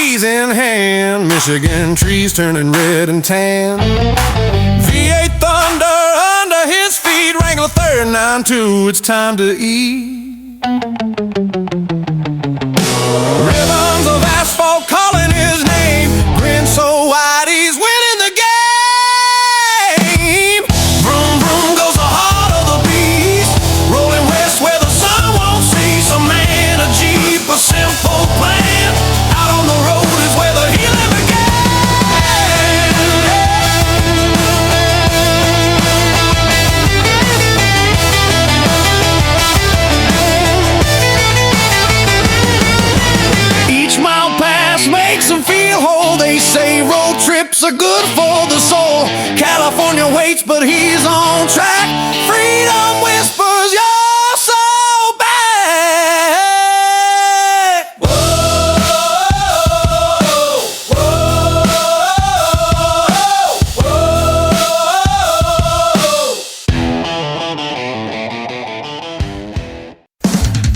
keys in hand, Michigan trees turning red and tan. V8 thunder under his feet, Wrangler 392, it's time to eat. Ribbons of asphalt calling his name, grin so wide he's winning the game. Vroom vroom goes the heart of the beast, rolling west where the sun won't see. Some man, a jeep, a simple plan, out on the road is where the healing began. Each mile pass makes them feel whole. They say road trips are good for the soul. California waits, but he's on track. Freedom whispers, you're so back. Whoa, whoa, whoa.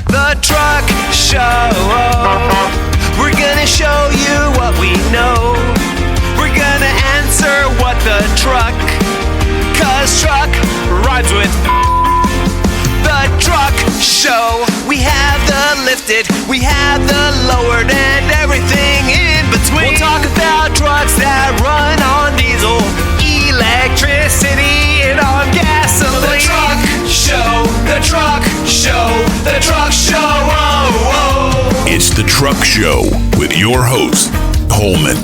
The Truck Show. We're gonna show you what we know. We're gonna answer what the truck, 'cause truck rhymes with the Truck Show. We have the lifted, we have the lowered, and everything in between. We'll talk about trucks that run on diesel, electricity, and on gasoline. The Truck Show, the Truck Show, the Truck Show. Oh, oh. It's the Truck Show with your host, Holman.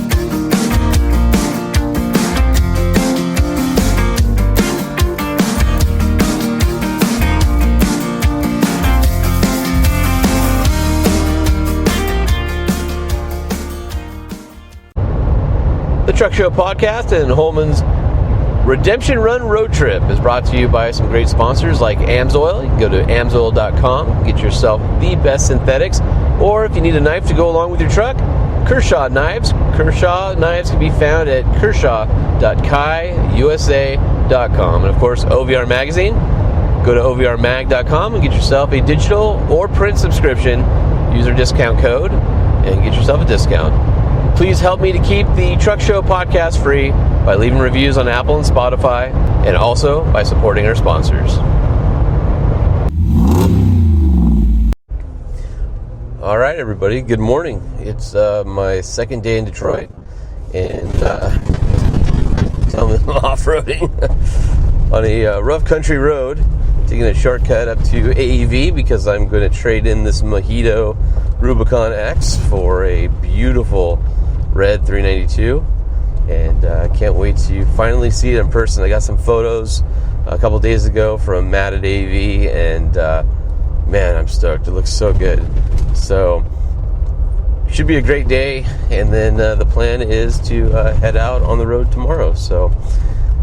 The Truck Show podcast and Holman's Redemption Run Road Trip is brought to you by some great sponsors like AMSOIL. You can go to AMSOIL.com, get yourself the best synthetics, or if you need a knife to go along with your truck, Kershaw Knives. Kershaw Knives can be found at kershaw.kiusa.com. And of course, OVR Magazine. Go to OVRmag.com and get yourself a digital or print subscription. Use our discount code and get yourself a discount. Please help me to keep the Truck Show podcast free by leaving reviews on Apple and Spotify, and also by supporting our sponsors. All right, everybody, good morning. It's my second day in Detroit, and I'm off-roading on a rough country road, taking a shortcut up to AEV because I'm going to trade in this Mojito Rubicon X for a beautiful red 392, and I can't wait to finally see it in person. I got some photos a couple days ago from Matt at AV, and man, I'm stoked. It looks so good. So should be a great day, and then the plan is to head out on the road tomorrow. So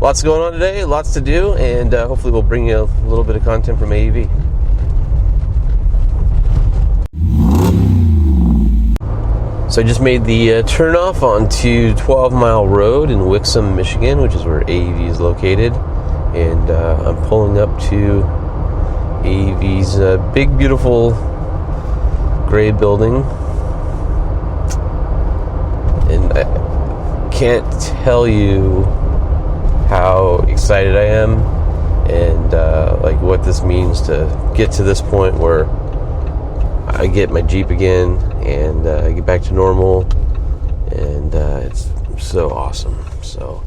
lots going on today, lots to do, and hopefully we'll bring you a little bit of content from AEV. So I just made the turnoff onto 12 Mile Road in Wixom, Michigan, which is where AEV is located. And I'm pulling up to AEV's big, beautiful gray building. And I can't tell you how excited I am and like what this means to get to this point where I get my Jeep again and I get back to normal, and it's so awesome. So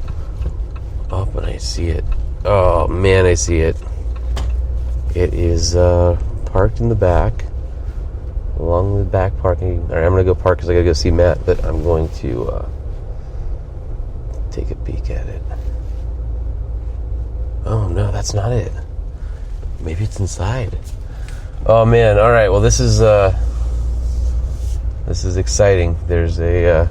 up and I see it. Oh man, I see it. It is parked in the back, along the back parking. All right, I'm gonna go park because I gotta go see Matt, but I'm going to take a peek at it. Oh no, that's not it. Maybe it's inside. Oh man! All right. Well, this is exciting. There's a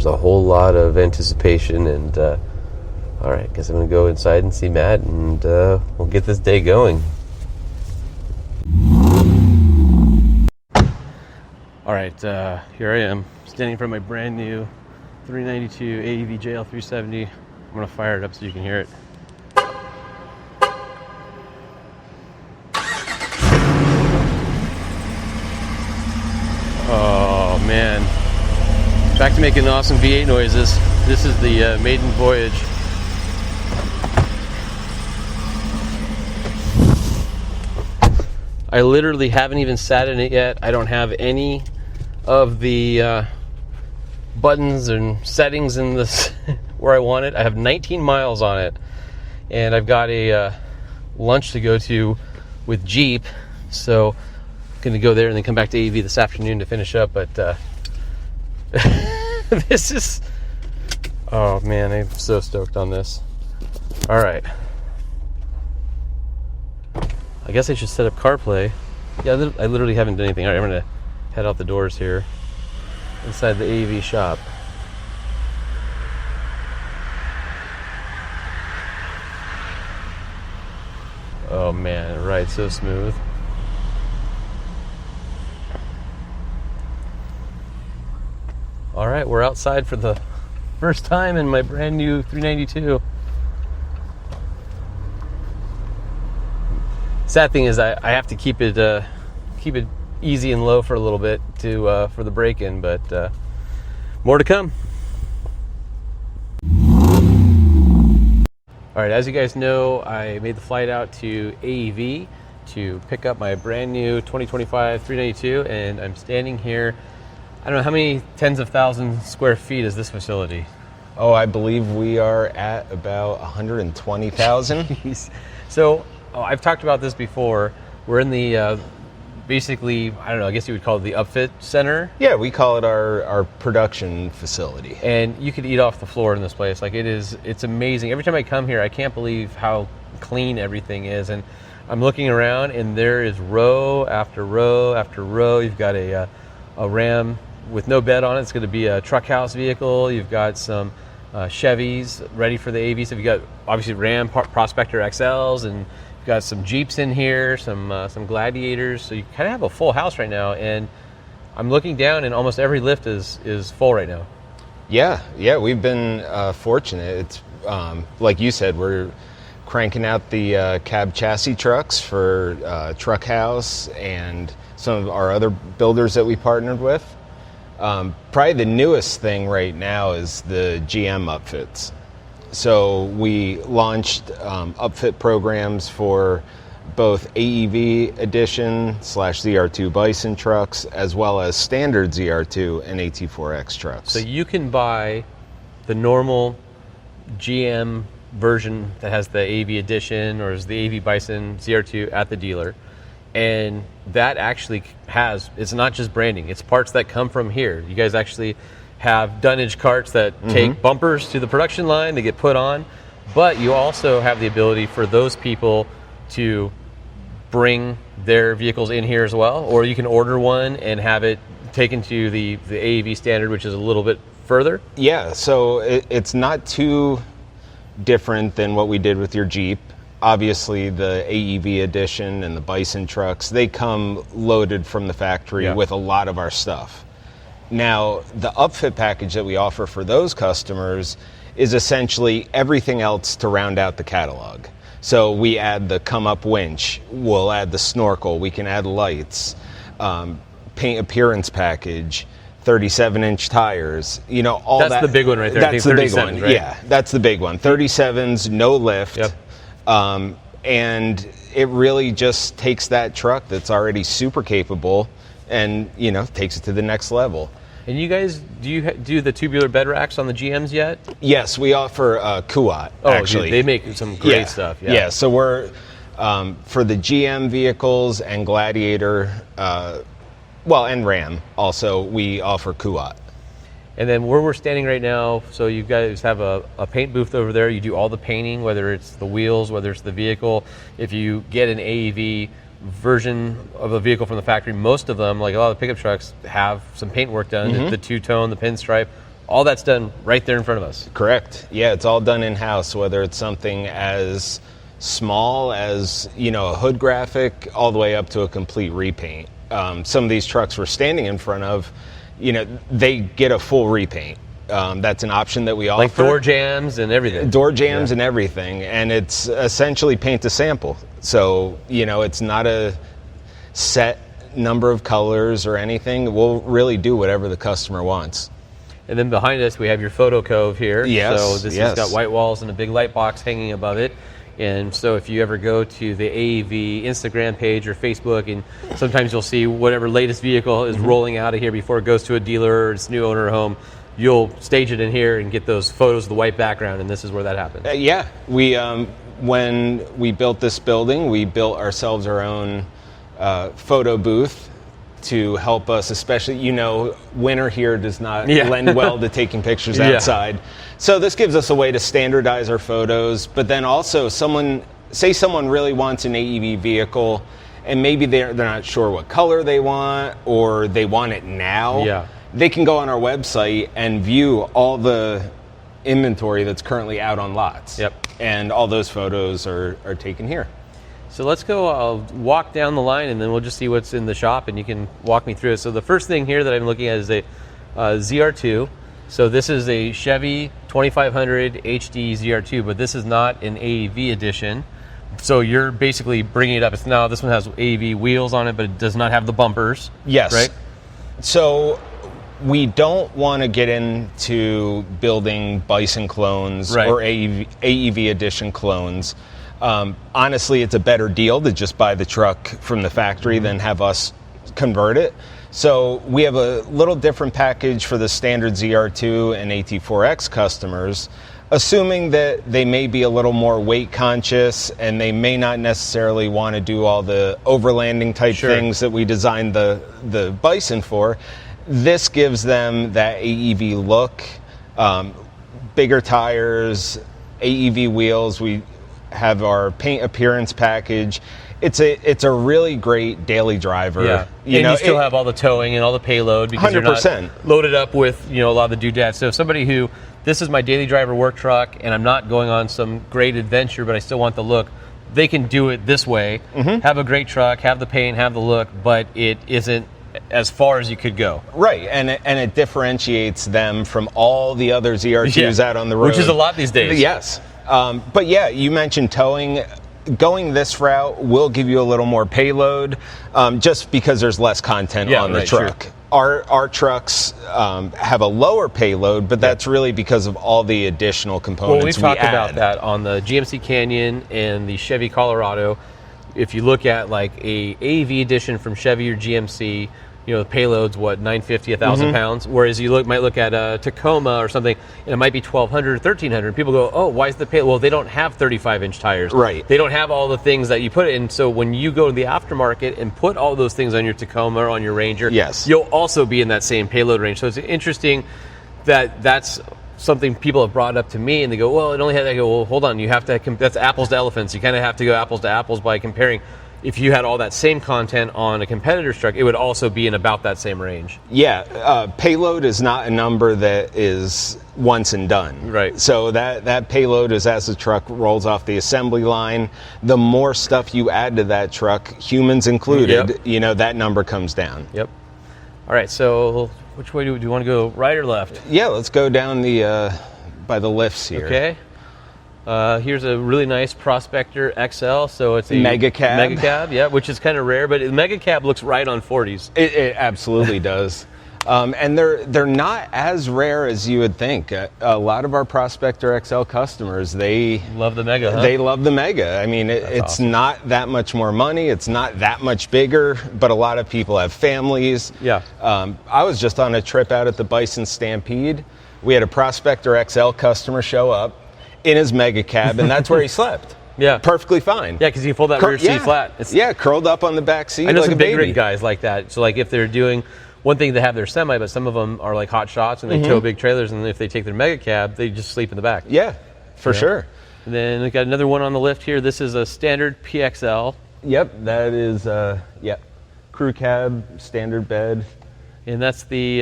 whole lot of anticipation, and all right. Guess I'm gonna go inside and see Matt, and we'll get this day going. All right. Here I am, standing in front of my brand new 392 AEV JL370. I'm gonna fire it up so you can hear it. Oh man. Back to making awesome V8 noises. This is the maiden voyage. I literally haven't even sat in it yet. I don't have any of the buttons and settings in this where I want it. I have 19 miles on it, and I've got a lunch to go to with Jeep, so I'm going to go there and then come back to AEV this afternoon to finish up. But this is, oh man, I'm so stoked on this. All right. I guess I should set up CarPlay. Yeah, I literally haven't done anything. All right, I'm going to head out the doors here inside the AEV shop. Oh man, it rides so smooth. All right, we're outside for the first time in my brand new 392. Sad thing is I have to keep it easy and low for a little bit to for the break-in, but more to come. All right, as you guys know, I made the flight out to AEV to pick up my brand new 2025 392, and I'm standing here. I don't know, how many tens of thousands square feet is this facility? Oh, I believe we are at about 120,000. So, I've talked about this before. We're in the basically, I don't know, I guess you would call it the upfit center. Yeah, we call it our production facility. And you could eat off the floor in this place. Like, it's amazing. Every time I come here, I can't believe how clean everything is. And I'm looking around, and there is row after row after row. You've got a Ram with no bed on it. It's going to be a truck house vehicle. You've got some Chevys ready for the AV. So you've got obviously Ram Prospector XLs, and you've got some Jeeps in here, some Gladiators. So you kind of have a full house right now. And I'm looking down, and almost every lift is full right now. Yeah, we've been fortunate. It's like you said, we're cranking out the cab chassis trucks for Truck House and some of our other builders that we partnered with. Probably the newest thing right now is the GM upfits. So we launched upfit programs for both AEV edition / ZR2 Bison trucks, as well as standard ZR2 and AT4X trucks. So you can buy the normal GM version that has the AV edition or is the AV Bison ZR2 at the dealer. And that actually it's not just branding, it's parts that come from here. You guys actually have dunnage carts that take bumpers to the production line, they get put on, but you also have the ability for those people to bring their vehicles in here as well, or you can order one and have it taken to the AEV standard, which is a little bit further. Yeah, so it's not too different than what we did with your Jeep. Obviously, the AEV edition and the Bison trucks, they come loaded from the factory with a lot of our stuff. Now, the upfit package that we offer for those customers is essentially everything else to round out the catalog. So we add the come-up winch, we'll add the snorkel, we can add lights, paint appearance package, 37-inch tires, all that. That's the big one right there. That's the big one, right? Yeah, that's the big one. 37s, no lift. Yep. And it really just takes that truck that's already super capable and, takes it to the next level. And you guys, do you do the tubular bed racks on the GMs yet? Yes, we offer Kuat, actually. They make some great stuff. Yeah, so we're, for the GM vehicles and Gladiator, and Ram also, we offer Kuat. And then where we're standing right now, so you guys have a paint booth over there. You do all the painting, whether it's the wheels, whether it's the vehicle. If you get an AEV version of a vehicle from the factory, most of them, like a lot of the pickup trucks, have some paint work done, the two-tone, the pinstripe. All that's done right there in front of us. Correct. Yeah, it's all done in-house, whether it's something as small as, a hood graphic all the way up to a complete repaint. Some of these trucks we're standing in front of, they get a full repaint. That's an option that we offer. Like door jams and everything. Door jams and everything. And it's essentially paint to sample. So, it's not a set set number of colors or anything. We'll really do whatever the customer wants. And then behind us, we have your photo cove here. Yes, So this has got white walls and a big light box hanging above it. And so if you ever go to the AEV Instagram page or Facebook, and sometimes you'll see whatever latest vehicle is rolling out of here before it goes to a dealer or its new owner home, you'll stage it in here and get those photos of the white background, and this is where that happens. Yeah, we when we built this building, we built ourselves our own photo booth to help us, especially, winter here does not lend well to taking pictures outside. So this gives us a way to standardize our photos, but then also someone really wants an AEV vehicle and maybe they're not sure what color they want or they want it now. Yeah. They can go on our website and view all the inventory that's currently out on lots. Yep. And all those photos are taken here. So let's go, I'll walk down the line and then we'll just see what's in the shop and you can walk me through it. So the first thing here that I'm looking at is a ZR2. So this is a Chevy 2500 HD ZR2, but this is not an AEV edition. So you're basically bringing it up. This one has AEV wheels on it, but it does not have the bumpers. Yes. Right? So we don't want to get into building Bison clones or AEV edition clones. Honestly, it's a better deal to just buy the truck from the factory than have us convert it. So we have a little different package for the standard ZR2 and AT4X customers, assuming that they may be a little more weight conscious and they may not necessarily want to do all the overlanding type things that we designed the Bison for. This gives them that AEV look, bigger tires, AEV wheels. We have our paint appearance package. It's a really great daily driver. Yeah, you still have all the towing and all the payload because 100%. You're not loaded up with a lot of the doodads. So if somebody who, this is my daily driver work truck and I'm not going on some great adventure, but I still want the look, they can do it this way, have a great truck, have the paint, have the look, but it isn't as far as you could go. Right, and it differentiates them from all the other ZR2s out on the road. Which is a lot these days. Yes. But yeah, you mentioned towing. Going this route will give you a little more payload just because there's less content on the truck. Sure. Our trucks have a lower payload, but that's really because of all the additional components we've talked about that on the GMC Canyon and the Chevy Colorado. If you look at like a AEV edition from Chevy or GMC, the payload's 950, 1,000 pounds. Whereas you might look at a Tacoma or something, and it might be 1,200 or 1,300. People go, oh, why is the payload? Well, they don't have 35-inch tires. Right. They don't have all the things that you put in. So when you go to the aftermarket and put all those things on your Tacoma or on your Ranger, you'll also be in that same payload range. So it's interesting that's something people have brought up to me, and they go, well, it only had. I go, well, hold on, you have to. That's apples to elephants. You kind of have to go apples to apples by comparing. If you had all that same content on a competitor's truck, it would also be in about that same range. Yeah, payload is not a number that is once and done. Right. So that payload is as the truck rolls off the assembly line. The more stuff you add to that truck, humans included, that number comes down. Yep. All right, so which way do you want to go, right or left? Yeah, let's go down by the lifts here. Okay. Here's a really nice Prospector XL, so it's a mega cab, which is kind of rare, but the mega cab looks right on 40s. It absolutely does, and they're not as rare as you would think. A lot of our Prospector XL customers, they love the mega. They love the mega. I mean, it's awesome. Not that much more money. It's not that much bigger, but a lot of people have families. Yeah. I was just on a trip out at the Bison Stampede. We had a Prospector XL customer show up in his mega cab, and that's where he slept. Yeah. Perfectly fine. Yeah, because you fold that rear seat flat. Curled up on the back seat. I know like some a big baby. rig guys like that. So like if they're doing one thing, they have their semi, but some of them are like hot shots and they tow big trailers, and if they take their mega cab, they just sleep in the back. Yeah, for sure. And then we got another one on the lift here. This is a standard PXL. Yep, that is crew cab, standard bed. And that's the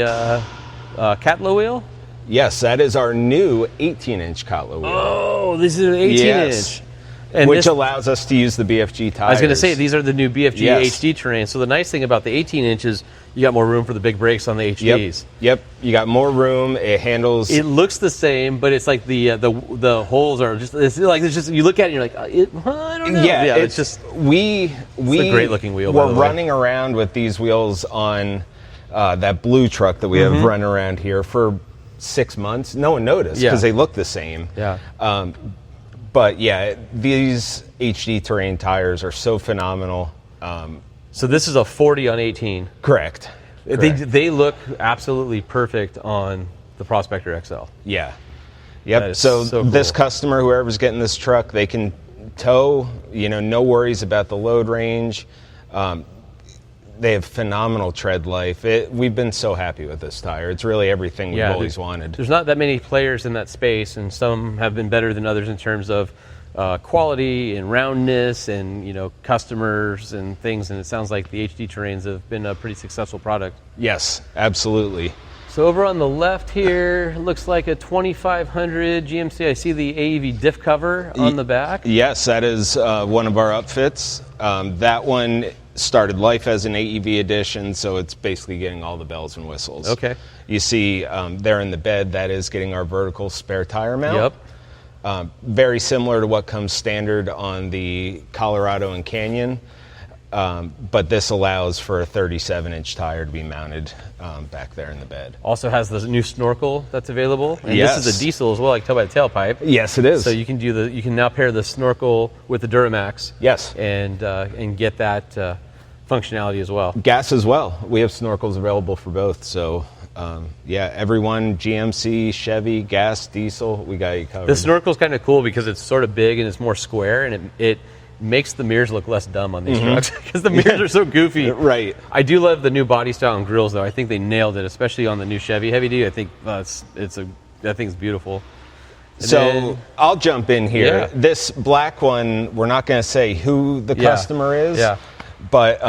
Catlow wheel? Yes, that is our new 18-inch Catlow wheel. Oh, this is an 18-inch. And which allows us to use the BFG tires. I was going to say, these are the new BFG Yes. HD terrain. So the nice thing about the 18 inches, you got more room for the big brakes on the HDs. Yep. You got more room. It handles. It looks the same, but it's like the holes are just, it's just you look at it and you're like, I don't know. Yeah, it's just we a great looking wheel. We're by the way. running around with these wheels on that blue truck that we have running around here for 6 months. No one noticed because they look the same. Yeah. But yeah, these HD terrain tires are so phenomenal. So this is a 40 on 18. Correct. They look absolutely perfect on the Prospector XL. Yeah. That Yep. is So so this cool. customer, whoever's getting this truck, they can tow. No worries about the load range. They have phenomenal tread life. We've been so happy with this tire. It's really everything we've always wanted. There's not that many players in that space, and some have been better than others in terms of quality and roundness and customers and things. And it sounds like the HD terrains have been a pretty successful product. Yes, absolutely. So over on the left here, looks like a 2500 GMC. I see the AEV diff cover on the back. Yes, that is one of our upfits. That one started life as an AEV edition, so it's basically getting all the bells and whistles. Okay. You see there in the bed, that is getting our vertical spare tire mount. Yep. Very similar to what comes standard on the Colorado and Canyon, but this allows for a 37-inch tire to be mounted back there in the bed. Also has the new snorkel that's available. And Yes. this is a diesel as well, like tell by the tailpipe. Yes, it is. So you can you can now pair the snorkel with the Duramax. Yes. And get that functionality as well. Gas as well. We have snorkels available for both. So, everyone, GMC, Chevy, gas, diesel, we got you covered. The snorkel's kind of cool because it's sort of big and it's more square, and it makes the mirrors look less dumb on these trucks because the mirrors are so goofy. Right. I do love the new body style and grills, though. I think they nailed it, especially on the new Chevy Heavy Duty. I think that thing's beautiful. And So then- I'll jump in here. Yeah. This black one, we're not going to say who the customer is. Yeah. But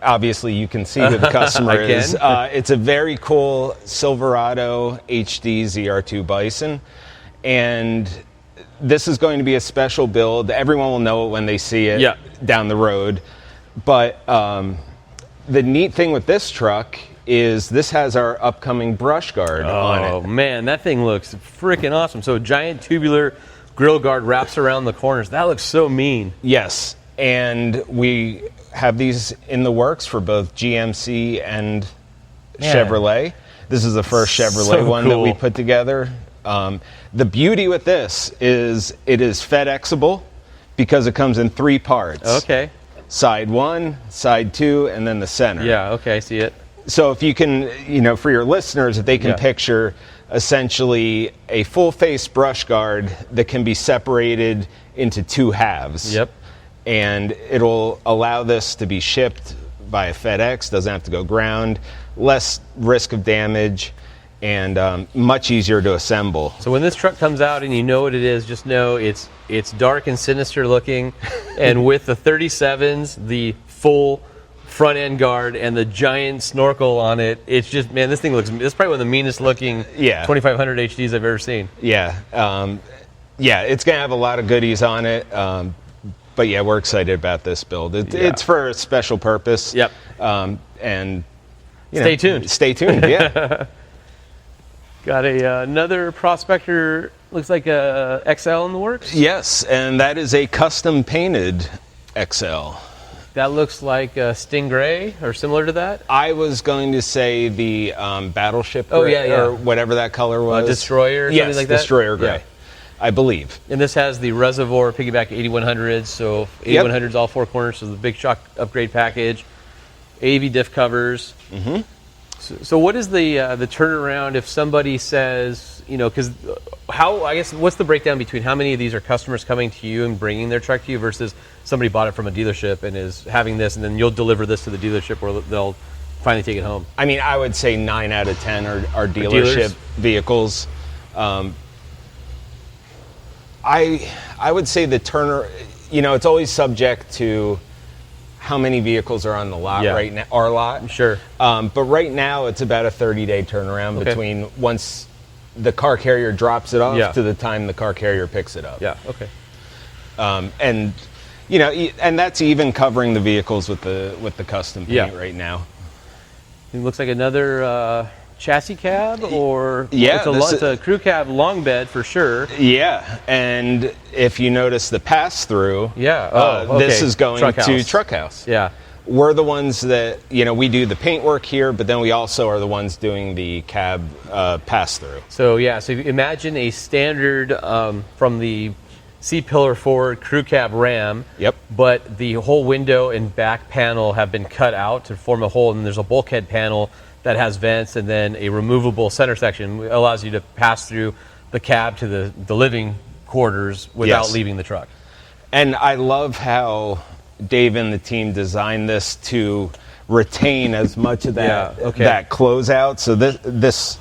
obviously you can see who the customer I can. is. It's a very cool Silverado HD ZR2 Bison. And this is going to be a special build. Everyone will know it when they see it down the road. But the neat thing with this truck is this has our upcoming brush guard on it. Oh, man, that thing looks freaking awesome. So a giant tubular grill guard wraps around the corners. That looks so mean. Yes, and we have these in the works for both GMC and Chevrolet. This is the first Chevrolet one that we put together. The beauty with this is it is FedExable because it comes in 3 parts. Okay. Side 1, side 2, and then the center. Yeah, okay, I see it. So if you can, for your listeners, if they can picture essentially a full-face brush guard that can be separated into 2 halves. Yep. And it'll allow this to be shipped via FedEx, doesn't have to go ground, less risk of damage, and much easier to assemble. So when this truck comes out and you know what it is, just know it's dark and sinister looking, and with the 37s, the full front end guard and the giant snorkel on it, it's just, man, this thing looks, it's probably one of the meanest looking 2500 HDs I've ever seen. Yeah. It's going to have a lot of goodies on it. But yeah, we're excited about this build. It's for a special purpose. Yep. And stay tuned. Stay tuned. Yeah. Got another Prospector, looks like a XL in the works. Yes, and that is a custom painted XL. That looks like a Stingray or similar to that. I was going to say the Battleship gray, or whatever that color was. Destroyer or something like that? Destroyer gray. Yeah. I believe. And this has the Reservoir piggyback 8100s, so 8100s all 4 corners, so the big shock upgrade package, AV diff covers. Mm-hmm. So what is the turnaround if somebody says, because what's the breakdown between how many of these are customers coming to you and bringing their truck to you versus somebody bought it from a dealership and is having this, and then you'll deliver this to the dealership where they'll finally take it home? I mean, I would say 9 out of 10 are dealership vehicles. I would say the turner, it's always subject to how many vehicles are on the lot right now, our lot. Sure. But right now it's about a 30-day turnaround between once the car carrier drops it off to the time the car carrier picks it up. Yeah, okay. And and that's even covering the vehicles with the custom paint right now. It looks like another chassis cab, or yeah, it's a crew cab long bed for sure. Yeah, and if you notice the pass-through, this is going to Truck House. Yeah. We're the ones that, we do the paint work here, but then we also are the ones doing the cab pass-through. So imagine a standard from the C-pillar Ford crew cab Ram. Yep. But the whole window and back panel have been cut out to form a hole, and there's a bulkhead panel that has vents, and then a removable center section allows you to pass through the cab to the living quarters without leaving the truck. And I love how Dave and the team designed this to retain as much of that that closeout. So this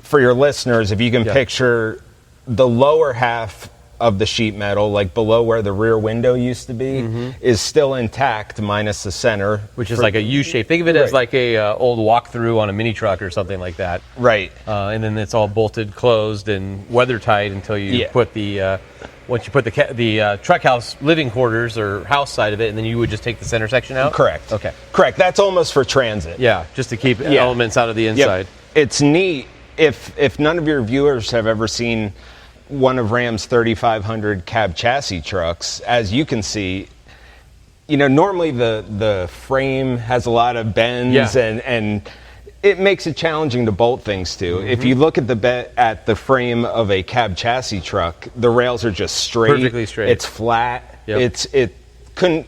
for your listeners, if you can picture the lower half of the sheet metal, like below where the rear window used to be, is still intact minus the center, which is like a U shape. Think of it as like a old walkthrough on a mini truck or something like that. Right. And then it's all bolted, closed, and weather tight until you put the once you put the truck house living quarters or house side of it, and then you would just take the center section out. Correct. Okay. Correct. That's almost for transit. Yeah, just to keep elements out of the inside. It's neat. If none of your viewers have ever seen one of Ram's 3500 cab chassis trucks, as you can see, normally the frame has a lot of bends and it makes it challenging to bolt things to. If you look at the frame of a cab chassis truck, the rails are just straight. Perfectly straight. It's flat. Yep.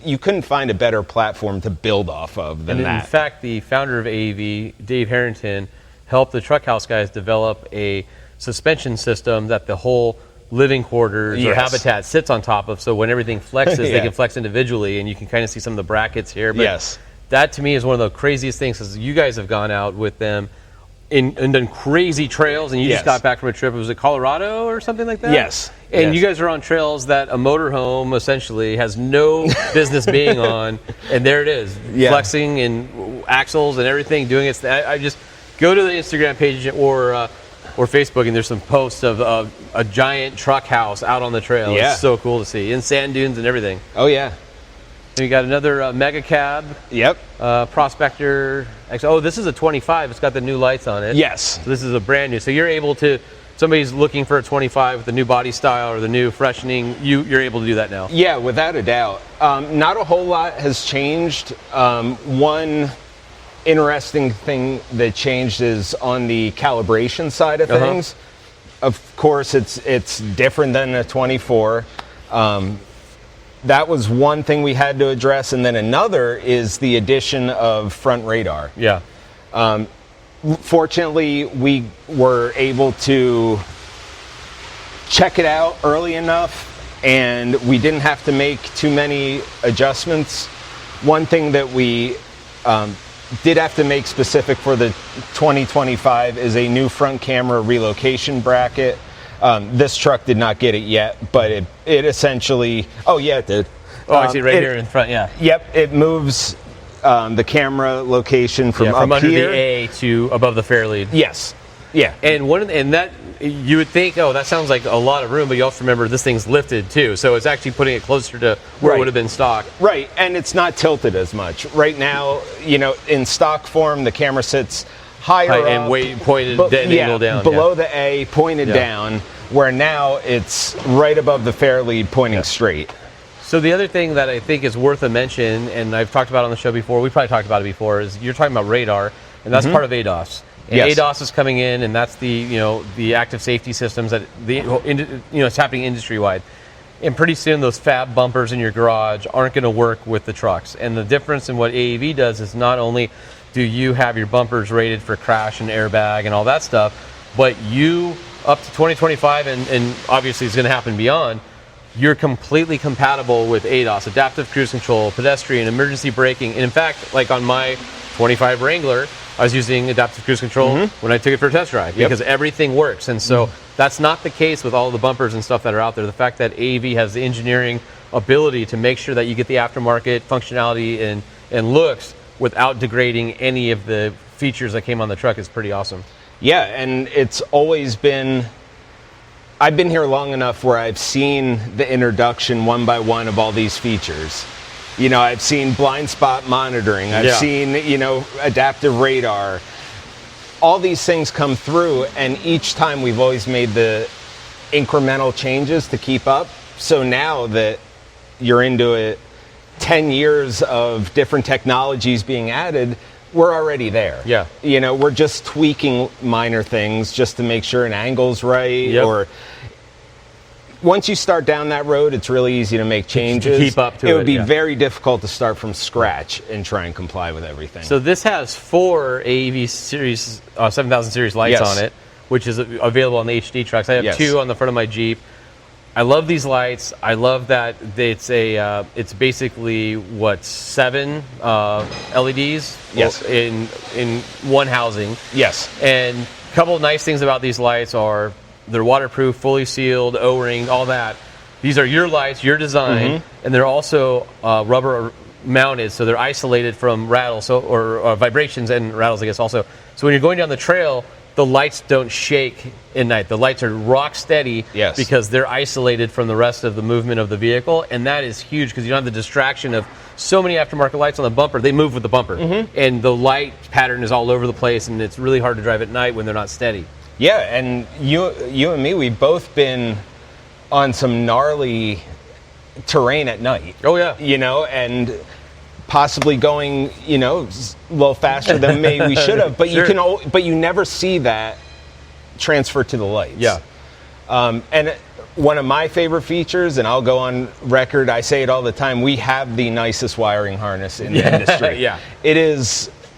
You couldn't find a better platform to build off of than that. In fact, the founder of AEV, Dave Harrington, helped the truck house guys develop a suspension system that the whole living quarters or habitat sits on top of, so when everything flexes, they can flex individually, and you can kind of see some of the brackets here. But that to me is one of the craziest things, because you guys have gone out with them and done crazy trails, and you just got back from a trip. Was it Colorado or something like that? Yes. And you guys are on trails that a motorhome essentially has no business being on, and there it is, flexing and axles and everything, doing its thing. I just go to the Instagram page or Facebook, and there's some posts of a giant truck house out on the trail. Yeah. It's so cool to see, in sand dunes and everything. Oh, yeah. And you got another mega cab. Yep. Prospector. Oh, this is a 25. It's got the new lights on it. Yes. So this is a brand new. So you're able to, somebody's looking for a 25 with the new body style or the new freshening, you're able to do that now. Yeah, without a doubt. Not a whole lot has changed. One interesting thing that changed is on the calibration side of things. Of course, it's different than a 24. That was one thing we had to address, and then another is the addition of front radar. Yeah. Fortunately, we were able to check it out early enough, and we didn't have to make too many adjustments. One thing that we did have to make specific for the 2025 is a new front camera relocation bracket. This truck did not get it yet, but it essentially... Oh, yeah, it did. Oh, I see right here in front, yeah. Yep, it moves the camera location from up under here. the A to above the fair lead. Yes. Yeah. And that, you would think, oh, that sounds like a lot of room, but you also remember this thing's lifted too, so it's actually putting it closer to where it would have been stock. Right, and it's not tilted as much. Right now, in stock form, the camera sits higher up, and way pointed angle down. Below the A, pointed down, where now it's right above the fair lead, pointing straight. So the other thing that I think is worth a mention, and I've talked about on the show before, we probably talked about it before, is you're talking about radar, and that's part of ADAS. And ADAS is coming in, and that's the active safety systems that it's happening industry wide. And pretty soon those fab bumpers in your garage aren't going to work with the trucks. And the difference in what AEV does is not only do you have your bumpers rated for crash and airbag and all that stuff, but you up to 2025, and obviously it's going to happen beyond, you're completely compatible with ADAS, adaptive cruise control, pedestrian, emergency braking. And in fact, like on my 25 Wrangler, I was using adaptive cruise control when I took it for a test drive because everything works. And so that's not the case with all the bumpers and stuff that are out there. The fact that AEV has the engineering ability to make sure that you get the aftermarket functionality and looks without degrading any of the features that came on the truck is pretty awesome. Yeah, and it's always been I've been here long enough where I've seen the introduction one by one of all these features. You know, I've seen blind spot monitoring. I've seen, you know, adaptive radar. All these things come through, and each time we've always made the incremental changes to keep up. So now that you're into it, 10 years of different technologies being added, we're already there. Yeah. You know, we're just tweaking minor things just to make sure an angle's right. Or once you start down that road, it's really easy to make changes. To keep up to it. It would be very difficult to start from scratch and try and comply with everything. So this has 4 AEV series 7000 series lights on it, which is available on the HD trucks. I have 2 on the front of my Jeep. I love these lights. I love that it's basically 7 LEDs in one housing. Yes. And a couple of nice things about these lights are they're waterproof, fully sealed, O-ring, all that. These are your lights, your design, and they're also rubber mounted, so they're isolated from rattles or vibrations and rattles, I guess, also. So when you're going down the trail, the lights don't shake at night. The lights are rock steady because they're isolated from the rest of the movement of the vehicle, and that is huge because you don't have the distraction of so many aftermarket lights on the bumper. They move with the bumper, and the light pattern is all over the place, and it's really hard to drive at night when they're not steady. Yeah, and you and me, we've both been on some gnarly terrain at night. Oh, yeah. You know, and possibly going, you know, a little faster than maybe we should have, but but you never see that transfer to the lights. Yeah. And one of my favorite features, and I'll go on record, I say it all the time, we have the nicest wiring harness in the industry.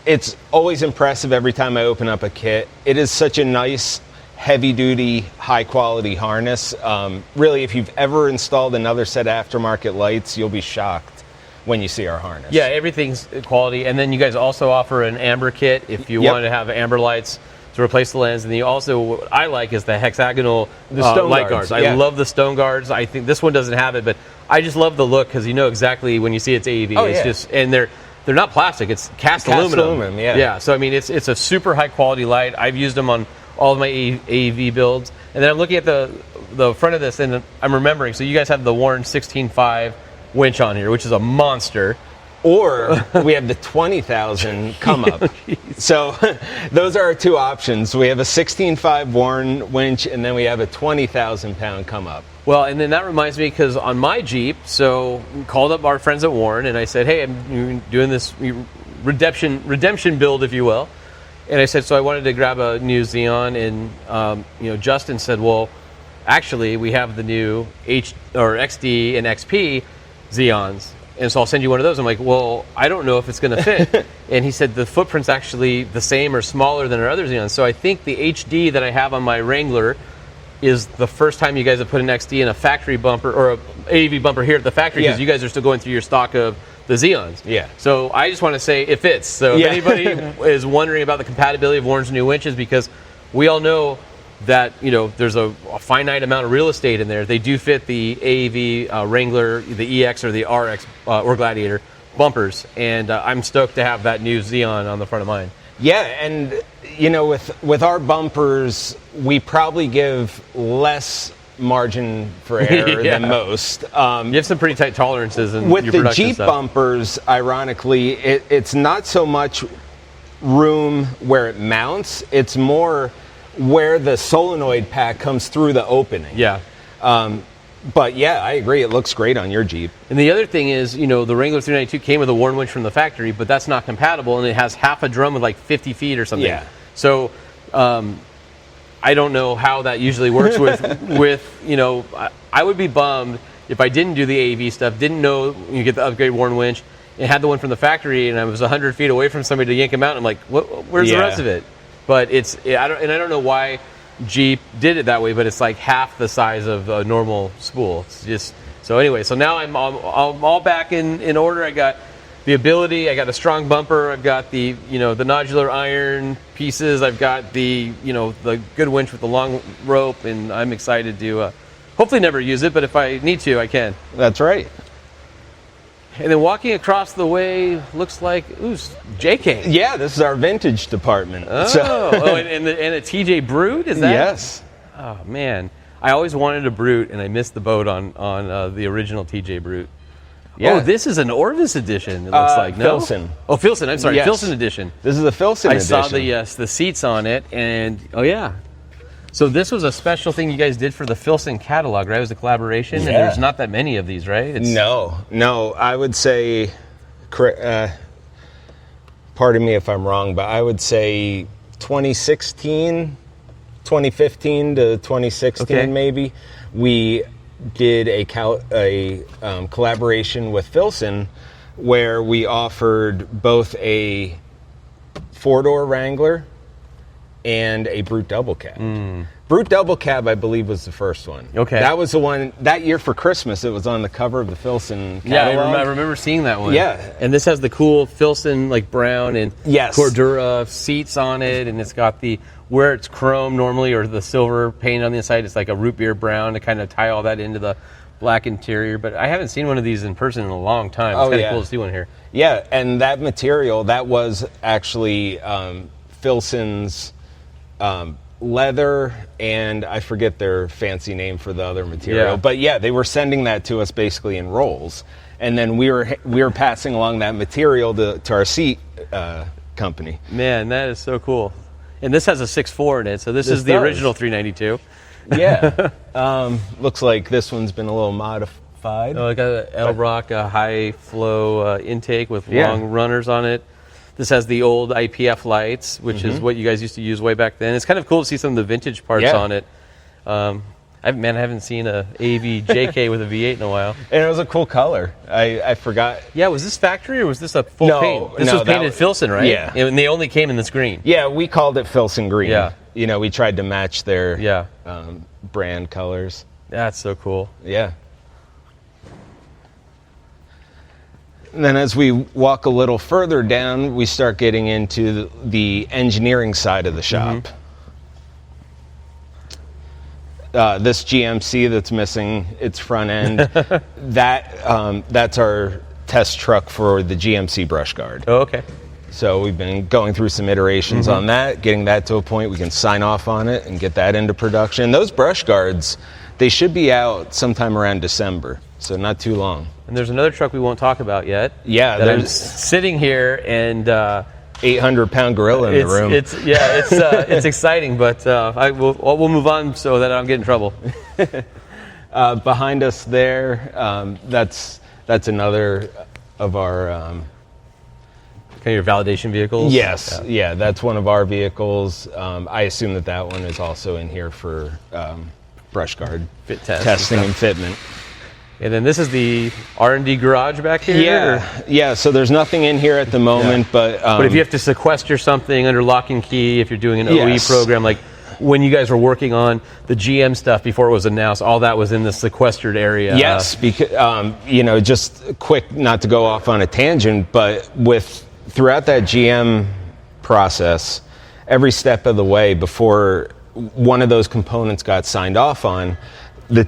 It's always impressive every time I open up a kit. It is such a nice, heavy-duty, high-quality harness. Really, if you've ever installed another set of aftermarket lights, you'll be shocked when you see our harness. Yeah, everything's quality. And then you guys also offer an amber kit if you want to have amber lights to replace the lens. And you also, what I like is the hexagonal light guards. I love the stone guards. I think this one doesn't have it, but I just love the look because you know exactly when you see it's AEV. It's just, and they're not plastic. It's cast aluminum. Yeah. So I mean, it's a super high quality light. I've used them on all of my AEV builds. And then I'm looking at the front of this, and I'm remembering. So you guys have the Warren 16.5 winch on here, which is a monster. Or we have the 20,000 come up. So those are our 2 options. We have a 16.5 Warren winch, and then we have a 20,000 pound come up. Well, and then that reminds me, because on my Jeep, so we called up our friends at Warren, and I said, hey, I'm doing this redemption build, if you will. And I said, so I wanted to grab a new Xeon, and Justin said, well, actually, we have the new XD and XP Xeons, and so I'll send you one of those. I'm like, well, I don't know if it's going to fit. And he said the footprint's actually the same or smaller than our other Xeons. So I think the HD that I have on my Wrangler is the first time you guys have put an XD in a factory bumper or a AEV bumper here at the factory, because you guys are still going through your stock of the Xeons. Yeah. So I just want to say it fits. So if anybody is wondering about the compatibility of Warren's new winches, because we all know that there's a finite amount of real estate in there. They do fit the AEV Wrangler, the EX or the RX or Gladiator bumpers, and I'm stoked to have that new Xeon on the front of mine. Yeah, and with our bumpers, we probably give less margin for error than most. You have some pretty tight tolerances in with your the production Jeep stuff. Bumpers. Ironically, it's not so much room where it mounts; it's more where the solenoid pack comes through the opening. Yeah. But yeah, I agree. It looks great on your Jeep. And the other thing is, the Wrangler 392 came with a Warren winch from the factory, but that's not compatible, and it has half a drum with like 50 feet or something. Yeah. So I don't know how that usually works with I would be bummed if I didn't do the AEV stuff, didn't know you get the upgrade Warren winch, and had the one from the factory, and I was 100 feet away from somebody to yank him out. I'm like, where's the rest of it? But I don't know why Jeep did it that way, but it's like half the size of a normal spool. It's just so anyway. So now I'm all back in order. I got the ability. I got a strong bumper. I've got the the nodular iron pieces. I've got the the good winch with the long rope, and I'm excited to hopefully never use it, but if I need to, I can. That's right. And then walking across the way looks like, JK. Yeah, this is our vintage department. Oh, and a TJ Brood, is that? Yes. Oh, man. I always wanted a Brute, and I missed the boat on the original TJ Brute. Yeah. Oh, this is an Orvis edition. It looks like no. Filson. Oh, Filson. I'm sorry, Yes. Filson edition. This is a Filson I edition. saw the seats on it, and oh yeah. So this was a special thing you guys did for the Filson catalog, right? It was a collaboration, and there's not that many of these, right? No. I would say, pardon me if I'm wrong, but I would say 2015 to 2016 maybe, we did a collaboration with Filson where we offered both a 4-door Wrangler and a Brute Double Cab. Brute Double Cab, I believe, was the first one. Okay. That was the one, that year for Christmas, it was on the cover of the Filson catalog. Yeah, I remember seeing that one. Yeah. And this has the cool Filson, like, brown and Yes. Cordura seats on it, and it's got where it's chrome normally, or the silver paint on the inside, it's like a root beer brown to kind of tie all that into the black interior. But I haven't seen one of these in person in a long time. It's kind of cool to see one here. Yeah, and that material, that was actually Filson's leather, and I forget their fancy name for the other material. Yeah. But yeah, they were sending that to us basically in rolls, and then we were passing along that material to our seat company. Man, that is so cool. And this has a 6.4 in it, so this is the original 392. Yeah. Looks like this one's been a little modified. Oh, I got an L-Rock high flow intake with long runners on it. This has the old IPF lights, which is what you guys used to use way back then. It's kind of cool to see some of the vintage parts on it. I haven't seen a AV JK with a V8 in a while. And it was a cool color. I forgot. Yeah, was this factory or was this a full paint? This was painted Filson, right? Yeah. And they only came in this green. Yeah, we called it Filson Green. Yeah. You know, we tried to match their Yeah. brand colors. That's so cool. Yeah. And then as we walk a little further down, we start getting into the engineering side of the shop. This GMC that's missing its front end, that's our test truck for the GMC brush guard. Oh, okay. So we've been going through some iterations on that, getting that to a point we can sign off on it and get that into production. Those brush guards, they should be out sometime around December, so not too long. And there's another truck we won't talk about yet. Yeah, that I'm there's sitting here and 800-pound gorilla in the room. It's exciting, but we'll move on so that I don't get in trouble. Behind us there, that's another of our kind of your validation vehicles. Yes, yeah, that's one of our vehicles. I assume that one is also in here for brush guard Fit test testing and fitment. And then this is the R&D garage back here? Yeah. So there's nothing in here at the moment, but if you have to sequester something under lock and key, if you're doing an OE program, like when you guys were working on the GM stuff before it was announced, all that was in the sequestered area. Yes, because just quick, not to go off on a tangent, but throughout that GM process, every step of the way before one of those components got signed off on, the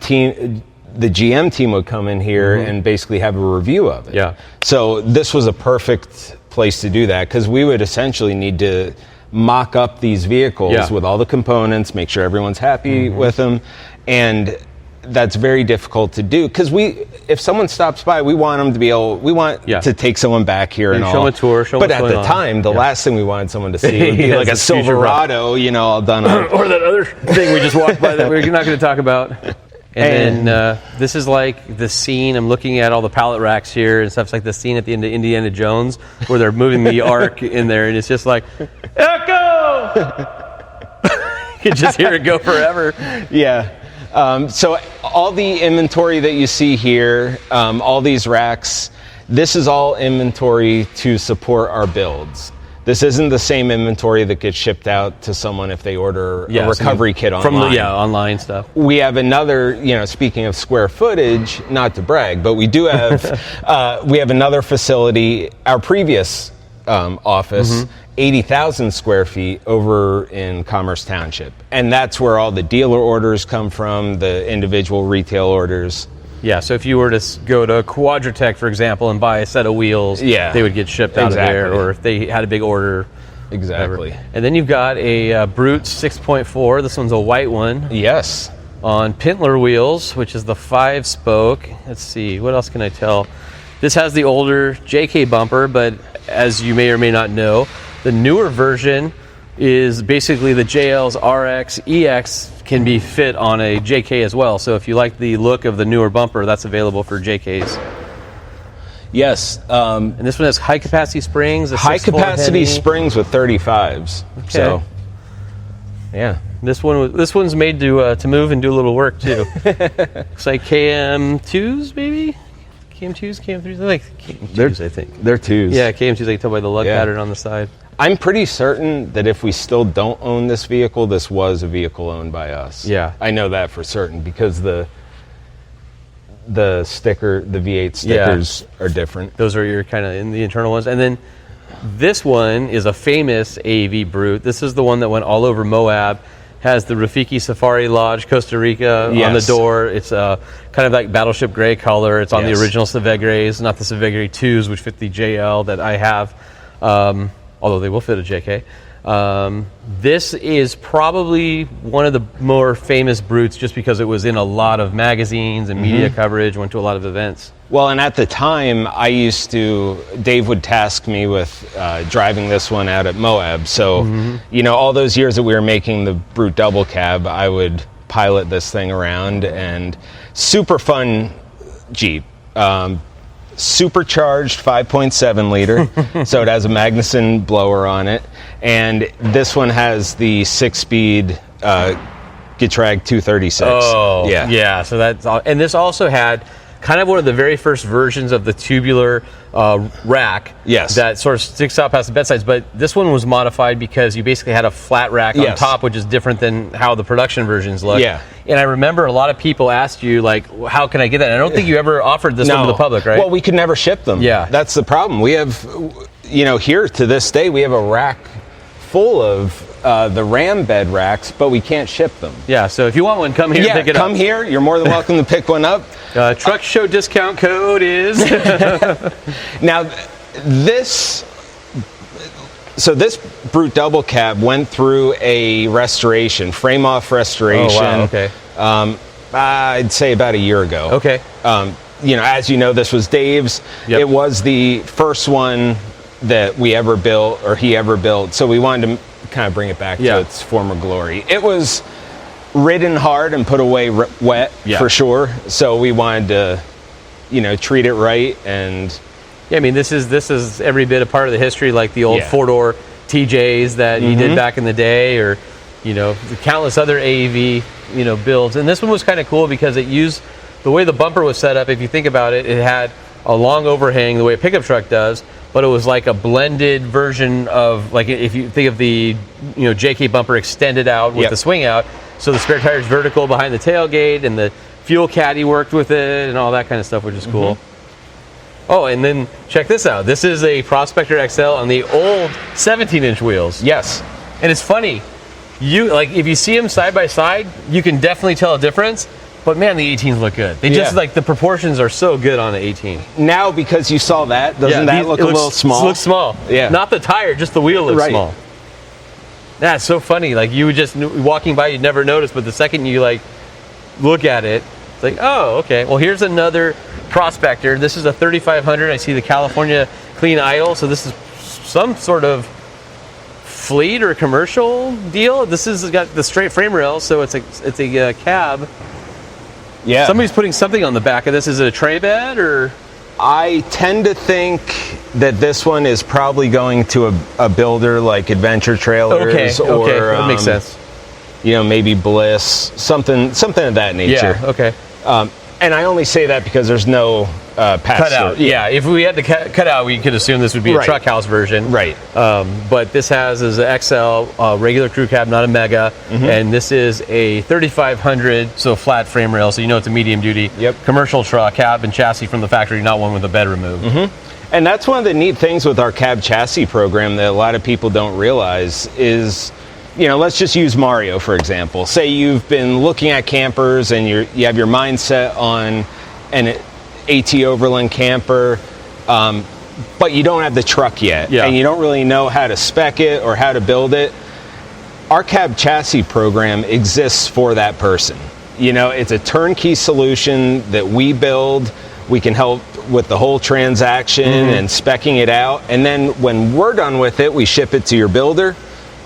GM team would come in here and basically have a review of it. Yeah. So this was a perfect place to do that, because we would essentially need to mock up these vehicles with all the components, make sure everyone's happy with them, and that's very difficult to do, because if someone stops by, we want them to be able, to take someone back here and all. Show them a tour, show but them what's at the going time, on. the last thing we wanted someone to see would be like a Silverado, all done up. Or that other thing we just walked by that we're not going to talk about. And then this is like the scene. I'm looking at all the pallet racks here and stuff. It's like the scene at the end of Indiana Jones where they're moving the Ark in there, and it's just like, Echo! You can just hear it go forever. Yeah. So all the inventory that you see here, all these racks, this is all inventory to support our builds. This isn't the same inventory that gets shipped out to someone if they order a recovery kit online. From online stuff. We have another, speaking of square footage, not to brag, but we do have, we have another facility, our previous office, 80,000 square feet over in Commerce Township. And that's where all the dealer orders come from, the individual retail orders. Yeah, so if you were to go to Quadratech, for example, and buy a set of wheels, they would get shipped out of there, or if they had a big order. Exactly. Whatever. And then you've got a Brute 6.4. This one's a white one. Yes. on Pintler wheels, which is the 5-spoke. Let's see, what else can I tell? This has the older JK bumper, but as you may or may not know, the newer version is basically the JL's RX, EX can be fit on a JK as well. So if you like the look of the newer bumper, that's available for JKs. Yes. And this one has high capacity springs. High capacity springs with 35s. Okay. So, yeah. This one's made to move and do a little work too. Looks like KM2s maybe? KM2s, KM3s? I like KM2s, I think. They're 2s. Yeah, KM2s, I can tell by the lug pattern on the side. I'm pretty certain that if we still don't own this vehicle, this was a vehicle owned by us. Yeah. I know that for certain because the sticker, the V8 stickers are different. Those are your kind of in the internal ones. And then this one is a famous AEV brute. This is the one that went all over Moab. Has the Rafiki Safari Lodge Costa Rica on the door. It's kind of like Battleship Gray color. It's on the original Savegres, not the Savegre 2s, which fit the JL that I have, although they will fit a JK. This is probably one of the more famous brutes just because it was in a lot of magazines and media coverage, went to a lot of events. Well, and at the time, Dave would task me with driving this one out at Moab. So, all those years that we were making the Brute Double Cab, I would pilot this thing around, and super fun Jeep. Supercharged 5.7 liter, so it has a Magnuson blower on it. And this one has the 6-speed Getrag 236. Oh, yeah. So that's all. And this also had kind of one of the very first versions of the tubular rack that sort of sticks out past the bedsides. But this one was modified because you basically had a flat rack on top, which is different than how the production versions look. Yeah. And I remember a lot of people asked you, like, how can I get that? And I don't think you ever offered this one to the public, right? Well, we could never ship them. Yeah. That's the problem. We have, here to this day, we have a rack full of the Ram bed racks, but we can't ship them. Yeah, so if you want one, come here and pick it up. Come here. You're more than welcome to pick one up. Truck Show discount code is... Now, this Brute Double Cab went through a restoration, frame-off restoration. Oh, wow, okay. I'd say about a year ago. Okay. As you know, this was Dave's. Yep. It was the first one that we ever built, or he ever built. So we wanted to kind of bring it back to its former glory. It was ridden hard and put away wet for sure. So we wanted to, treat it right. And yeah, I mean, this is every bit a part of the history, like the old 4-door TJs that you did back in the day, or the countless other AEV builds. And this one was kind of cool because it used the way the bumper was set up. If you think about it, it had a long overhang the way a pickup truck does, but it was like a blended version of, like, if you think of the JK bumper extended out with the swing out, so the spare tire's vertical behind the tailgate, and the fuel caddy worked with it and all that kind of stuff, which is cool. Oh, and then check this out. This is a Prospector XL on the old 17-inch wheels. yes. And it's funny, if you see them side by side, you can definitely tell a difference. But man, the 18s look good. They just the proportions are so good on the 18. Now, because you saw that, doesn't that look a little small? It looks small. Yeah. Not the tire, just the wheel looks small. That's so funny. Like, you would just, walking by, you'd never notice, but the second you look at it, it's like, oh, okay. Well, here's another Prospector. This is a 3500. I see the California Clean Idle. So this is some sort of fleet or commercial deal. This has got the straight frame rail, so it's a cab. Yeah. Somebody's putting something on the back of this. Is it a tray bed, or? I tend to think that this one is probably going to a builder like Adventure Trailers, or that makes sense. Maybe Bliss, something of that nature. Yeah. Okay. And I only say that because there's no cutout. Yeah, if we had the cutout, we could assume this would be a truck house version. Right. But this is an XL, regular crew cab, not a Mega, and this is a 3500, so flat frame rail, so it's a medium duty commercial truck, cab and chassis from the factory, not one with a bed removed. And that's one of the neat things with our cab chassis program that a lot of people don't realize is, let's just use Mario, for example. Say you've been looking at campers and you have your mindset on an AT Overland camper, but you don't have the truck yet, and you don't really know how to spec it or how to build it. Our cab chassis program exists for that person. It's a turnkey solution that we build. We can help with the whole transaction and specking it out. And then when we're done with it, we ship it to your builder.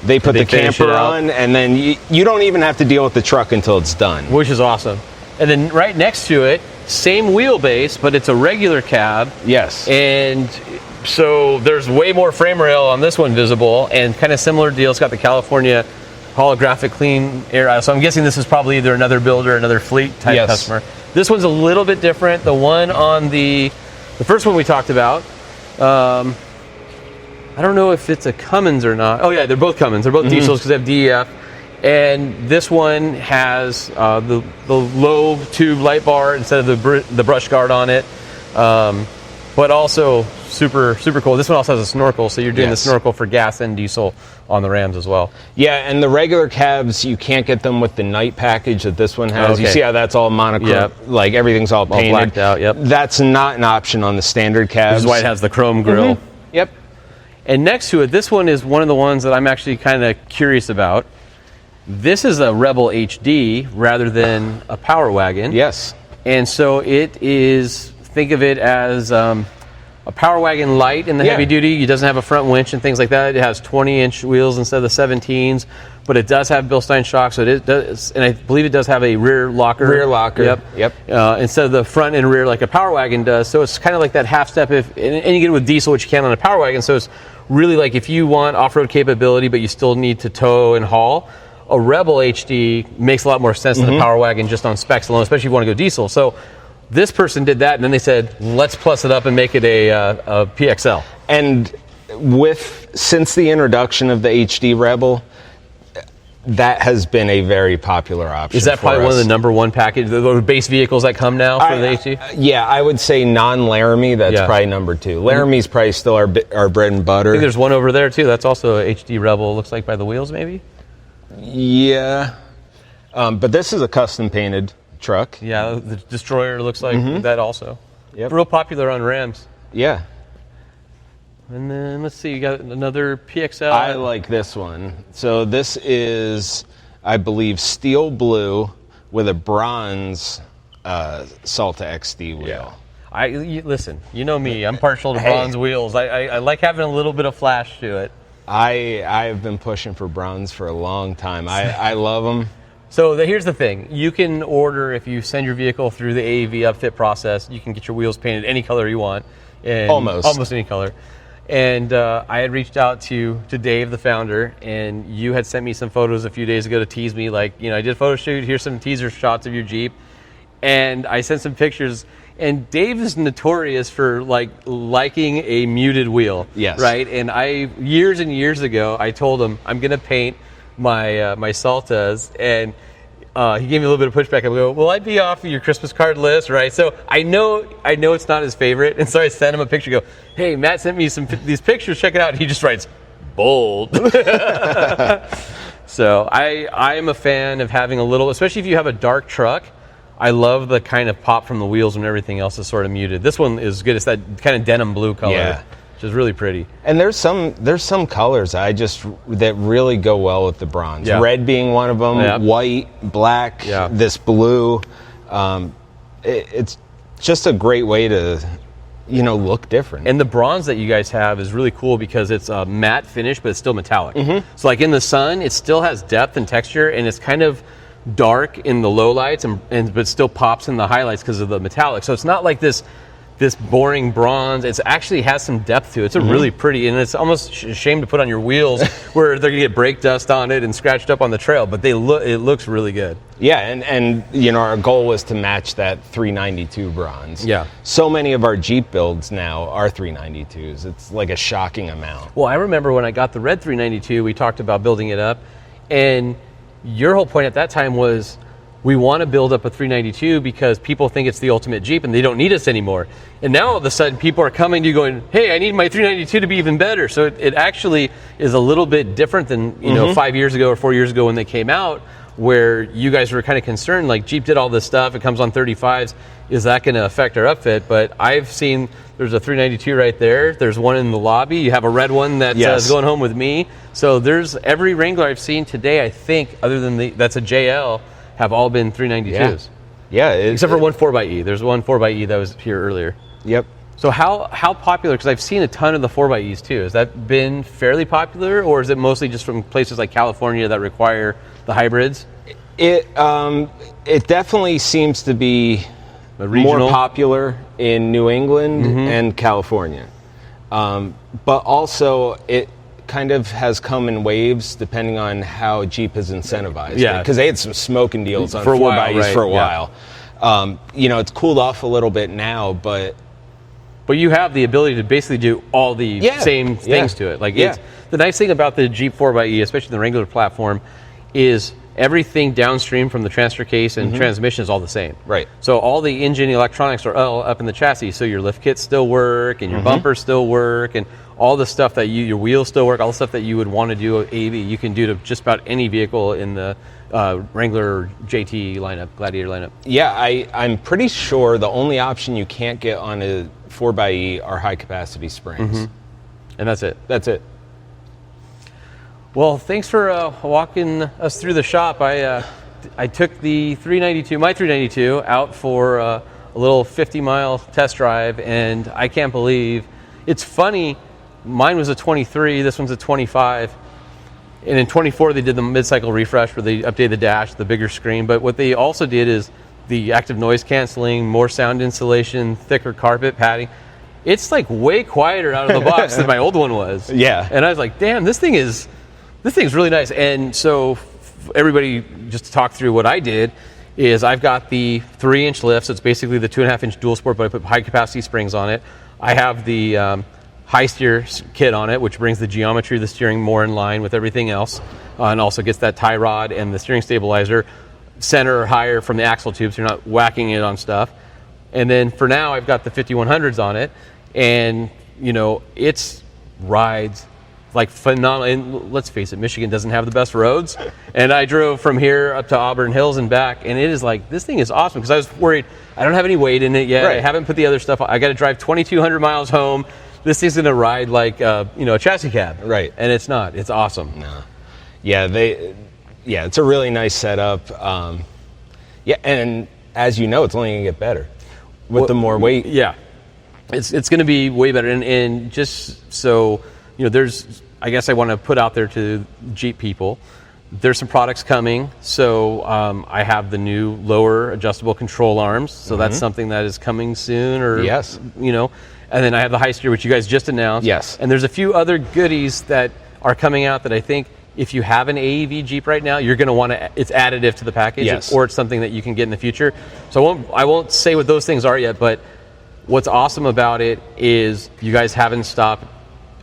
They put the camper on, and then you don't even have to deal with the truck until it's done. Which is awesome. And then right next to it, same wheelbase, but it's a regular cab. Yes. And so there's way more frame rail on this one visible, and kind of similar deal. It's got the California holographic clean air. So I'm guessing this is probably either another builder, another fleet type customer. This one's a little bit different. The one on the first one we talked about, I don't know if it's a Cummins or not. Oh yeah, they're both Cummins. They're both diesels because they have DEF. And this one has the low tube light bar instead of the brush guard on it. But also super cool. This one also has a snorkel, so you're doing the snorkel for gas and diesel on the Rams as well. Yeah, and the regular cabs, you can't get them with the night package that this one has. You see how that's all monochrome, like everything's all painted. All blacked out, yep. That's not an option on the standard cabs. This is why it has the chrome grille. Yep. And next to it, this one is one of the ones that I'm actually kind of curious about. This is a Rebel HD rather than a Power Wagon. Yes. And so it is, think of it as a Power Wagon light in the heavy duty. It doesn't have a front winch and things like that. It has 20-inch wheels instead of the 17s, but it does have Bilstein shocks. So it does, and I believe it does have a rear locker. Rear locker. Yep. Instead of the front and rear like a Power Wagon does. So it's kind of like that half step. And you get it with diesel, which you can on a Power Wagon. So it's really like if you want off-road capability, but you still need to tow and haul, a Rebel HD makes a lot more sense than a Power Wagon just on specs alone, especially if you want to go diesel. So this person did that, and then they said, let's plus it up and make it a PXL. And since the introduction of the HD Rebel, that has been a very popular option. Is that probably one of the number one package, the base vehicles that come now for the HD? Yeah, I would say non-Laramie, that's probably number two. Laramie's probably still our bread and butter. I think there's one over there, too. That's also a HD Rebel, looks like by the wheels, maybe? Yeah. But this is a custom painted truck. Yeah, the Destroyer looks like that also. Yep. Real popular on Rams. Yeah. And then let's see, you got another PXL. I like this one. So this is, I believe, steel blue with a bronze Salta XD wheel. Listen, you know me. I'm partial to bronze wheels. I like having a little bit of flash to it. I have been pushing for bronze for a long time. I love them. So here's the thing. You can order, if you send your vehicle through the AEV upfit process, you can get your wheels painted any color you want. Almost any color. And I had reached out to Dave, the founder, and you had sent me some photos a few days ago to tease me, like, I did a photo shoot, here's some teaser shots of your Jeep. And I sent some pictures, and Dave is notorious for liking a muted wheel. Yes. Right? And years and years ago, I told him I'm going to paint my Saltas, and he gave me a little bit of pushback. I go, will I be off of your Christmas card list, right? So I know it's not his favorite, and so I sent him a picture. Go, hey, Matt sent me these pictures. Check it out. And he just writes, bold. So I am a fan of having a little, especially if you have a dark truck. I love the kind of pop from the wheels when everything else is sort of muted. This one is good. It's that kind of denim blue color, which is really pretty. And there's some colors that really go well with the bronze. Yeah. Red being one of them, white, black, this blue. It's just a great way to, look different. And the bronze that you guys have is really cool because it's a matte finish, but it's still metallic. So like in the sun, it still has depth and texture, and it's kind of dark in the low lights, but still pops in the highlights because of the metallic. So it's not like this boring bronze. It actually has some depth to it. It's a really pretty, and it's almost a shame to put on your wheels where they're gonna get brake dust on it and scratched up on the trail, but it looks really good. Yeah, and our goal was to match that 392 bronze. Yeah. So many of our Jeep builds now are 392s. It's like a shocking amount. Well, I remember when I got the red 392, we talked about building it up, and your whole point at that time was we want to build up a 392 because people think it's the ultimate Jeep and they don't need us anymore. And now all of a sudden people are coming to you going, hey, I need my 392 to be even better. So it actually is a little bit different than 5 years ago or 4 years ago when they came out, where you guys were kind of concerned, like Jeep did all this stuff, it comes on 35s, is that going to affect our upfit? But I've seen there's a 392 right there. There's one in the lobby. You have a red one that's going home with me. So there's every Wrangler I've seen today, I think, other than that's a JL, have all been 392s. Yeah. Except for one 4xe. There's one 4xe that was here earlier. Yep. So how popular, because I've seen a ton of the 4xes too, has that been fairly popular, or is it mostly just from places like California that require the hybrids? It definitely seems to be more popular in New England and California. But also it kind of has come in waves depending on how Jeep has incentivized it. Because they had some smoking deals on 4xs for a while. It's cooled off a little bit now, but you have the ability to basically do all the same things to it. Like it's, the nice thing about the Jeep 4xe, especially the Wrangler platform, is everything downstream from the transfer case and transmission is all the same. Right. So all the engine electronics are all up in the chassis. So your lift kits still work, and your bumpers still work, and all the stuff that your wheels still work, all the stuff that you would want to do AV, you can do to just about any vehicle in the Wrangler JT lineup, Gladiator lineup. Yeah, I'm pretty sure the only option you can't get on a 4xe are high capacity springs. And that's it. That's it. Well, thanks for walking us through the shop. I took my 392 out for a little 50-mile test drive, and I can't believe, it's funny, mine was a 23, this one's a 25, and in 24 they did the mid-cycle refresh where they updated the dash, the bigger screen, but what they also did is the active noise canceling, more sound insulation, thicker carpet padding. It's like way quieter out of the box than my old one was. Yeah. And I was like, damn, this thing's really nice. And so everybody, just to talk through what I did, is I've got the 3-inch lift, so it's basically the 2.5-inch dual sport, but I put high capacity springs on it. I have the high steer kit on it, which brings the geometry of the steering more in line with everything else, and also gets that tie rod and the steering stabilizer center or higher from the axle tube, so you're not whacking it on stuff. And then for now, I've got the 5100s on it, and it's rides like phenomenal. And let's face it, Michigan doesn't have the best roads. And I drove from here up to Auburn Hills and back, and it is like, this thing is awesome, because I was worried I don't have any weight in it yet. Right. I haven't put the other stuff on. I got to drive 2,200 miles home. This thing's going to ride like a chassis cab. Right. And it's not. It's awesome. No. Yeah, it's a really nice setup. And as you know, it's only going to get better with the more weight. Yeah. It's going to be way better. And just so, I guess I want to put out there to Jeep people, there's some products coming. So I have the new lower adjustable control arms. So that's something that is coming soon. Yes. And then I have the high steer, which you guys just announced. Yes. And there's a few other goodies that are coming out that I think if you have an AEV Jeep right now, you're going to want to, it's additive to the package. Yes. Or it's something that you can get in the future. So I won't say what those things are yet, but what's awesome about it is you guys haven't stopped,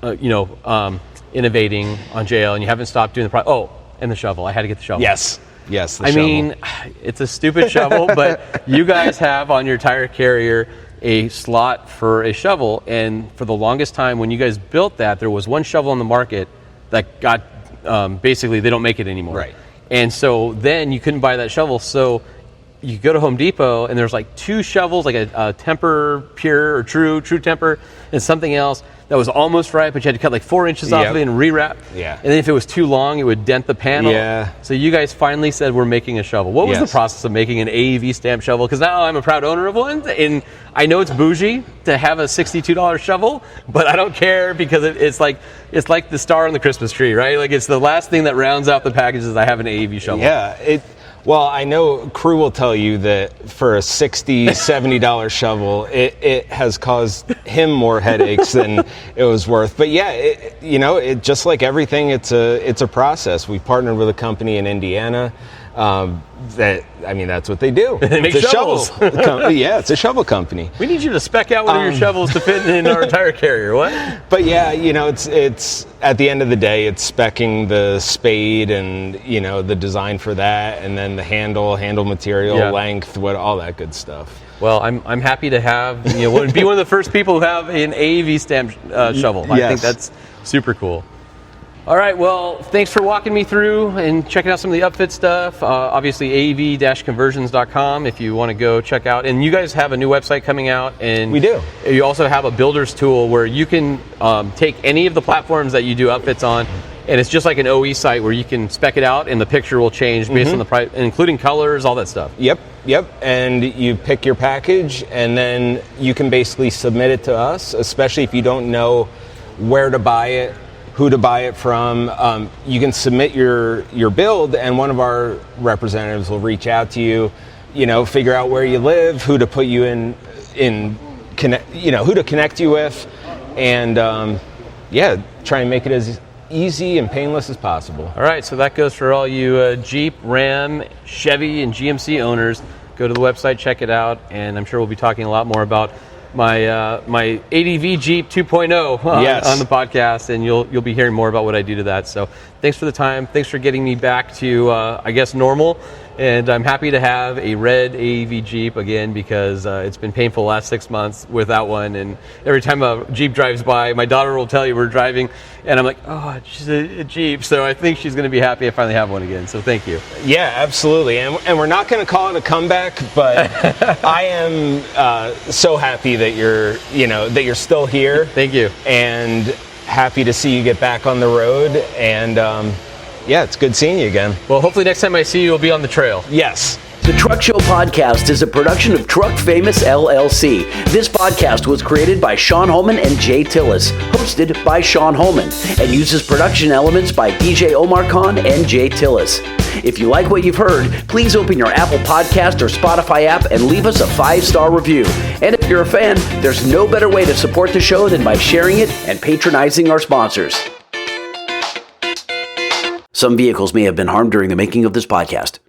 innovating on JL, and you haven't stopped doing the product. Oh, and the shovel. I had to get the shovel. Yes. The shovel. mean, it's a stupid shovel, but you guys have on your tire carrier a slot for a shovel, and for the longest time when you guys built that, there was one shovel on the market that got, basically they don't make it anymore. Right. And so then you couldn't buy that shovel, so you go to Home Depot and there's like 2 shovels, like a Temper Pure or True Temper, and something else that was almost right, but you had to cut like 4 inches off of it and rewrap. Yeah. And then if it was too long, it would dent the panel. Yeah. So you guys finally said, we're making a shovel. What was the process of making an AEV stamp shovel? Because now I'm a proud owner of one, and I know it's bougie to have a $62 shovel, but I don't care, because it's like the star on the Christmas tree, right? Like, it's the last thing that rounds out the package is I have an AEV shovel. Yeah. Well, I know Crew will tell you that for a $60, $70 shovel, it has caused him more headaches than it was worth. But yeah, it just like everything, it's a process. We partnered with a company in Indiana. That's what they do. They make shovels. Yeah, it's a shovel company. We need you to spec out one of your shovels to fit in our tire carrier. What? But yeah, it's at the end of the day, it's specing the spade and the design for that, and then the handle material, length, all that good stuff. Well, I'm happy to have be one of the first people who have an AEV stamp shovel. Yes. I think that's super cool. All right, well, thanks for walking me through and checking out some of the upfit stuff. Obviously, AEV-conversions.com if you want to go check out. And you guys have a new website coming out. And we do. You also have a builder's tool where you can take any of the platforms that you do upfits on And it's just like an OE site where you can spec it out and the picture will change based on the price, including colors, all that stuff. Yep. And you pick your package, and then you can basically submit it to us, especially if you don't know where to buy it, who to buy it from. You can submit your build, and one of our representatives will reach out to you, figure out where you live, who to put you in connect, who to connect you with, and try and make it as easy and painless as possible. All right, so that goes for all you Jeep, Ram, Chevy, and GMC owners. Go to the website, check it out, and I'm sure we'll be talking a lot more about my my ADV Jeep 2.0 on the podcast, and you'll be hearing more about what I do to that. So thanks for the time. Thanks for getting me back to I guess normal. And I'm happy to have a red AEV Jeep again, because it's been painful the last 6 months without one. And every time a Jeep drives by, my daughter will tell you we're driving, and I'm like, oh, she's a Jeep. So I think she's going to be happy I finally have one again. So thank you. Yeah, absolutely. And we're not going to call it a comeback, but I am so happy that you're still here. Thank you. And happy to see you get back on the road. And it's good seeing you again. Well, hopefully next time I see you, we'll be on the trail. Yes. The Truck Show podcast is a production of Truck Famous LLC. This podcast was created by Sean Holman and Jay Tillis, hosted by Sean Holman, and uses production elements by DJ Omar Khan and Jay Tillis. If you like what you've heard, please open your Apple Podcast or Spotify app and leave us a 5-star review. And if you're a fan, there's no better way to support the show than by sharing it and patronizing our sponsors. Some vehicles may have been harmed during the making of this podcast.